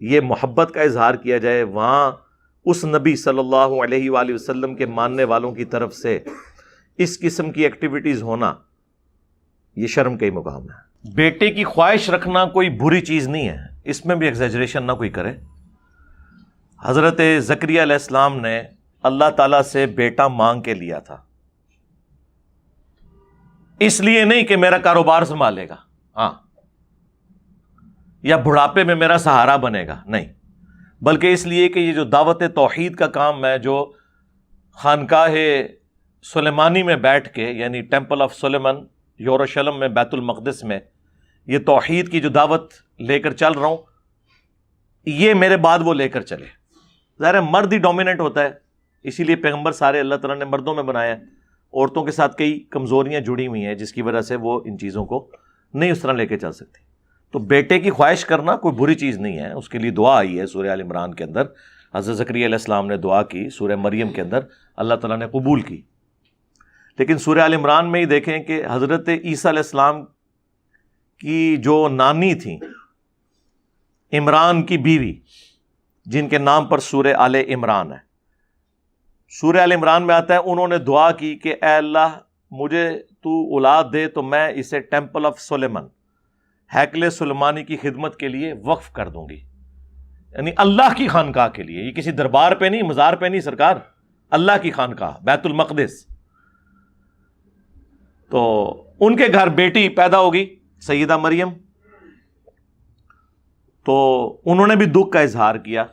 یہ محبت کا اظہار کیا جائے, وہاں اس نبی صلی اللہ علیہ وآلہ وسلم کے ماننے والوں کی طرف سے اس قسم کی ایکٹیویٹیز ہونا, یہ شرم کا ہی مقام ہے. بیٹے کی خواہش رکھنا کوئی بری چیز نہیں ہے, اس میں بھی ایگزیجریشن نہ کوئی کرے. حضرت زکریا علیہ السلام نے اللہ تعالیٰ سے بیٹا مانگ کے لیا تھا, اس لیے نہیں کہ میرا کاروبار سنبھالے گا, ہاں, یا بڑھاپے میں میرا سہارا بنے گا, نہیں, بلکہ اس لیے کہ یہ جو دعوت توحید کا کام ہے, جو خانقاہ سلیمانی میں بیٹھ کے, یعنی ٹیمپل آف سلیمان یروشلم میں بیت المقدس میں, یہ توحید کی جو دعوت لے کر چل رہا ہوں, یہ میرے بعد وہ لے کر چلے. ظاہر مرد ہی ڈومیننٹ ہوتا ہے, اسی لیے پیغمبر سارے اللہ تعالیٰ نے مردوں میں بنایا ہے. عورتوں کے ساتھ کئی کمزوریاں جڑی ہوئی ہیں جس کی وجہ سے وہ ان چیزوں کو نہیں اس طرح لے کے چل سکتی. تو بیٹے کی خواہش کرنا کوئی بری چیز نہیں ہے, اس کے لیے دعا آئی ہے سورہ آل عمران کے اندر. حضرت زکریا علیہ السلام نے دعا کی, سورہ مریم کے اندر اللہ تعالیٰ نے قبول کی. لیکن سورہ آل عمران میں ہی دیکھیں کہ حضرت عیسیٰ علیہ السلام کی جو نانی تھیں, عمران کی بیوی, جن کے نام پر سورہ آل عمران ہے, سورہ آل عمران میں آتا ہے, انہوں نے دعا کی کہ اے اللہ مجھے تو اولاد دے تو میں اسے ٹیمپل آف سلیمان, ہیکل سلیمانی کی خدمت کے لیے وقف کر دوں گی. یعنی اللہ کی خانقاہ کے لیے, یہ کسی دربار پہ نہیں, مزار پہ نہیں سرکار, اللہ کی خانقاہ بیت المقدس. تو ان کے گھر بیٹی پیدا ہوگی سیدہ مریم, تو انہوں نے بھی دکھ کا اظہار کیا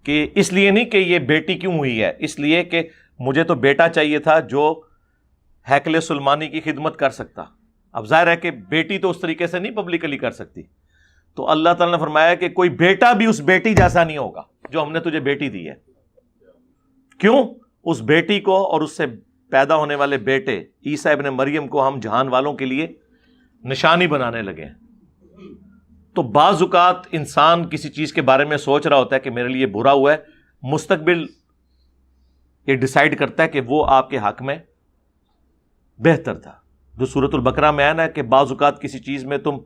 کہ اس لیے نہیں کہ یہ بیٹی کیوں ہوئی ہے, اس لیے کہ مجھے تو بیٹا چاہیے تھا جو ہیکل سلیمانی کی خدمت کر سکتا. اب ظاہر ہے کہ بیٹی تو اس طریقے سے نہیں پبلکلی کر سکتی, تو اللہ تعالیٰ نے فرمایا کہ کوئی بیٹا بھی اس بیٹی جیسا نہیں ہوگا جو ہم نے تجھے بیٹی دی ہے. کیوں؟ اس بیٹی کو اور اس سے پیدا ہونے والے بیٹے عیسیٰ ابن مریم کو ہم جہان والوں کے لیے نشانی بنانے لگے ہیں. تو بعض اوقات انسان کسی چیز کے بارے میں سوچ رہا ہوتا ہے کہ میرے لیے برا ہوا ہے, مستقبل یہ ڈیسائیڈ کرتا ہے کہ وہ آپ کے حق میں بہتر تھا. جو سورۃ البقرہ میں ہے نا کہ بعض اوقات کسی چیز میں تم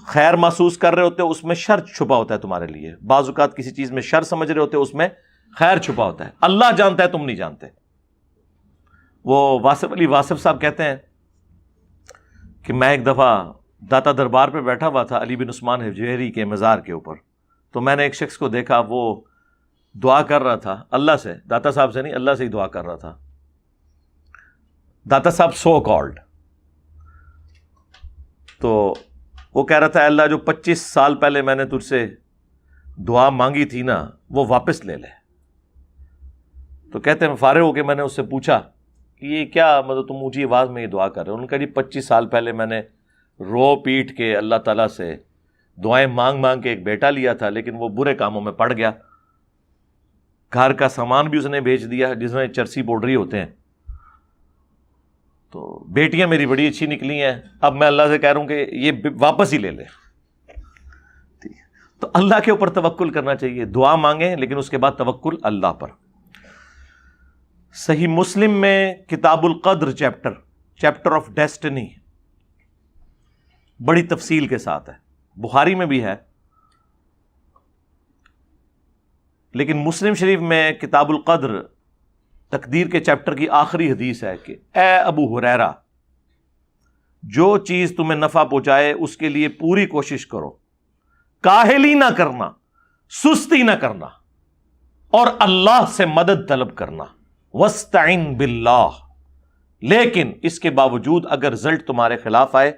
خیر محسوس کر رہے ہوتے ہو, اس میں شر چھپا ہوتا ہے تمہارے لیے. بعض اوقات کسی چیز میں شر سمجھ رہے ہوتے ہو, اس میں خیر چھپا ہوتا ہے. اللہ جانتا ہے, تم نہیں جانتے. وہ واصف علی واصف صاحب کہتے ہیں کہ میں ایک دفعہ داتا دربار پہ بیٹھا ہوا تھا علی بن عثمان حجویری کے مزار کے اوپر, تو میں نے ایک شخص کو دیکھا, وہ دعا کر رہا تھا اللہ سے, داتا صاحب سے نہیں, اللہ سے ہی دعا کر رہا تھا. داتا صاحب سو کالڈ, تو وہ کہہ رہا تھا اللہ جو 25 سال پہلے میں نے تجھ سے دعا مانگی تھی نا وہ واپس لے لے. تو کہتے ہیں فارغ ہو کے میں نے اس سے پوچھا کہ یہ کیا مطلب تم اونچی آواز میں یہ دعا کر رہے ہو؟ انہوں نے کہا جی 25 سال پہلے میں نے رو پیٹ کے اللہ تعالیٰ سے دعائیں مانگ مانگ کے ایک بیٹا لیا تھا, لیکن وہ برے کاموں میں پڑ گیا, گھر کا سامان بھی اس نے بیچ دیا جس میں چرسی پاؤڈری ہوتے ہیں, تو بیٹیاں میری بڑی اچھی نکلی ہیں, اب میں اللہ سے کہہ رہا ہوں کہ یہ واپس ہی لے لے. تو اللہ کے اوپر توکل کرنا چاہیے, دعا مانگیں لیکن اس کے بعد توکل اللہ پر. صحیح مسلم میں کتاب القدر چیپٹر آف ڈیسٹنی بڑی تفصیل کے ساتھ ہے, بخاری میں بھی ہے, لیکن مسلم شریف میں کتاب القدر تقدیر کے چیپٹر کی آخری حدیث ہے کہ اے ابو ہریرہ, جو چیز تمہیں نفع پہنچائے اس کے لیے پوری کوشش کرو, کاہلی نہ کرنا, سستی نہ کرنا, اور اللہ سے مدد طلب کرنا. وَاسْتَعِن بِاللَّهِ, لیکن اس کے باوجود اگر رزلٹ تمہارے خلاف آئے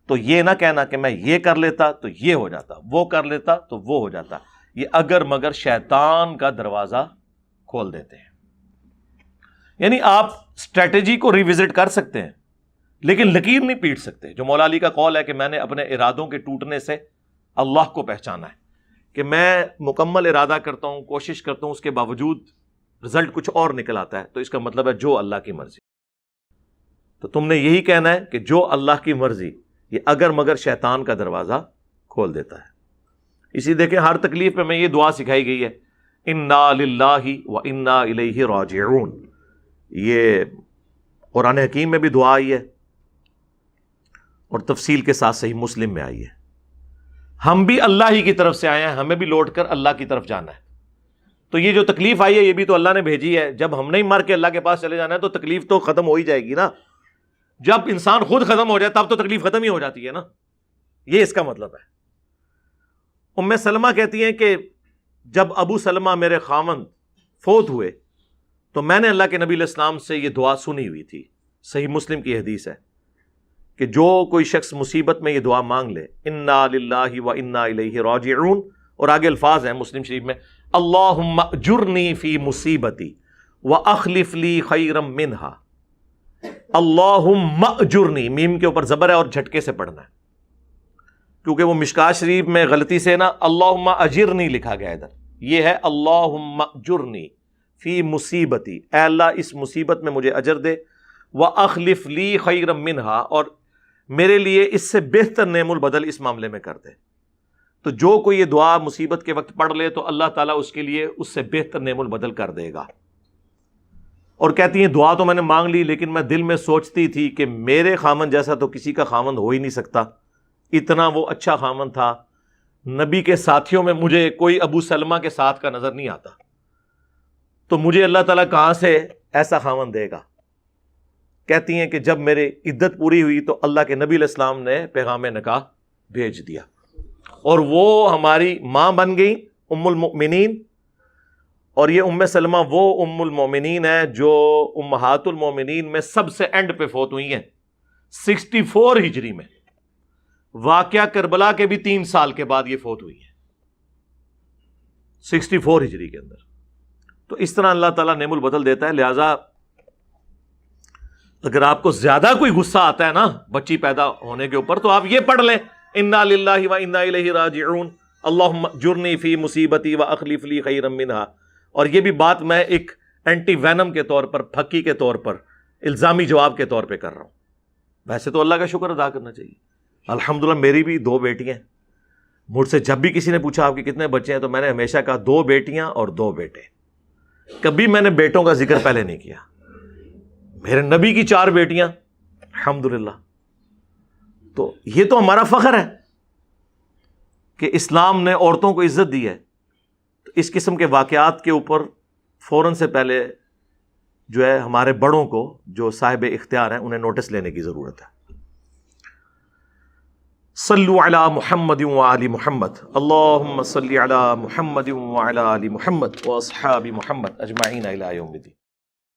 تو یہ نہ کہنا کہ میں یہ کر لیتا تو یہ ہو جاتا, وہ کر لیتا تو وہ ہو جاتا. یہ اگر مگر شیطان کا دروازہ کھول دیتے ہیں. یعنی آپ اسٹریٹجی کو ریوزٹ کر سکتے ہیں لیکن لکیر نہیں پیٹ سکتے. جو مولا علی کا قول ہے کہ میں نے اپنے ارادوں کے ٹوٹنے سے اللہ کو پہچانا ہے, کہ میں مکمل ارادہ کرتا ہوں, کوشش کرتا ہوں, اس کے باوجود رزلٹ کچھ اور نکل آتا ہے, تو اس کا مطلب ہے جو اللہ کی مرضی. تو تم نے یہی کہنا ہے کہ جو اللہ کی مرضی, یہ اگر مگر شیطان کا دروازہ کھول دیتا ہے. اسی دیکھیں ہر تکلیف پہ میں یہ دعا سکھائی گئی ہے انا للہ و انا الیہ راجعون. یہ قرآن حکیم میں بھی دعا آئی ہے اور تفصیل کے ساتھ صحیح مسلم میں آئی ہے. ہم بھی اللہ ہی کی طرف سے آئے ہیں, ہمیں بھی لوٹ کر اللہ کی طرف جانا ہے. تو یہ جو تکلیف آئی ہے یہ بھی تو اللہ نے بھیجی ہے. جب ہم نہیں مر کے اللہ کے پاس چلے جانا ہے تو تکلیف تو ختم ہو ہی جائے گی نا. جب انسان خود ختم ہو جائے تب تو تکلیف ختم ہی ہو جاتی ہے نا. یہ اس کا مطلب ہے. ام سلمہ کہتی ہیں کہ جب ابو سلمہ میرے خاوند فوت ہوئے تو میں نے اللہ کے نبی علیہ السلام سے یہ دعا سنی ہوئی تھی. صحیح مسلم کی حدیث ہے کہ جو کوئی شخص مصیبت میں یہ دعا مانگ لے, انا للہ و انا الیہ راجعون, اور آگے الفاظ ہیں مسلم شریف میں, اللہم اجرنی فی مصیبتی واخلف لی خیرا منہا. اللہم اجرنی, میم کے اوپر زبر ہے اور جھٹکے سے پڑھنا ہے, کیونکہ وہ مشکاۃ شریف میں غلطی سے نا اللہم اجرنی لکھا گیا ادھر. یہ ہے اللہم اجرنی فی مصیبتی, اے اللہ اس مصیبت میں مجھے اجر دے, واخلف لی خیرا منہا, اور میرے لیے اس سے بہتر نعم البدل اس معاملے میں کر دے. تو جو کوئی یہ دعا مصیبت کے وقت پڑھ لے تو اللہ تعالیٰ اس کے لیے اس سے بہتر نعم البدل کر دے گا. اور کہتی ہیں دعا تو میں نے مانگ لی لیکن میں دل میں سوچتی تھی کہ میرے خامند جیسا تو کسی کا خامند ہو ہی نہیں سکتا, اتنا وہ اچھا خامند تھا. نبی کے ساتھیوں میں مجھے کوئی ابو سلمہ کے ساتھ کا نظر نہیں آتا, تو مجھے اللہ تعالیٰ کہاں سے ایسا خامند دے گا. کہتی ہیں کہ جب میرے عدت پوری ہوئی تو اللہ کے نبی علیہ السلام نے پیغام نکاح بھیج دیا, اور وہ ہماری ماں بن گئی ام المؤمنین. اور یہ ام سلمہ وہ ام المؤمنین ہے جو امہات المؤمنین میں سب سے اینڈ پہ فوت ہوئی ہیں 64 ہجری میں. واقعہ کربلا کے بھی 3 سال کے بعد یہ فوت ہوئی ہے 64 ہجری کے اندر. تو اس طرح اللہ تعالیٰ نعم البدل دیتا ہے. لہٰذا اگر آپ کو زیادہ کوئی غصہ آتا ہے نا بچی پیدا ہونے کے اوپر, تو آپ یہ پڑھ لیں انا للہ و انا الیہ راجعون, اللہم اجرنی فی مصیبتی واخلف لی خیرا منہا. اور یہ بھی بات میں ایک اینٹی وینم کے طور پر, پھکی کے طور پر, الزامی جواب کے طور پہ کر رہا ہوں. ویسے تو اللہ کا شکر ادا کرنا چاہیے. الحمدللہ میری بھی 2 بیٹیاں. مجھ سے جب بھی کسی نے پوچھا آپ کے کتنے بچے ہیں تو میں نے ہمیشہ کہا 2 بیٹیاں اور 2 بیٹے. کبھی میں نے بیٹوں کا ذکر پہلے نہیں کیا. میرے نبی کی 4 بیٹیاں الحمدللہ. تو یہ تو ہمارا فخر ہے کہ اسلام نے عورتوں کو عزت دی ہے. تو اس قسم کے واقعات کے اوپر فوراً سے پہلے جو ہے ہمارے بڑوں کو جو صاحب اختیار ہیں انہیں نوٹس لینے کی ضرورت ہے. صلو علی محمد وآل محمد, اللہم صلی علی محمد وعلی آل محمد واصحاب محمد اجمعین الی یوم الدین.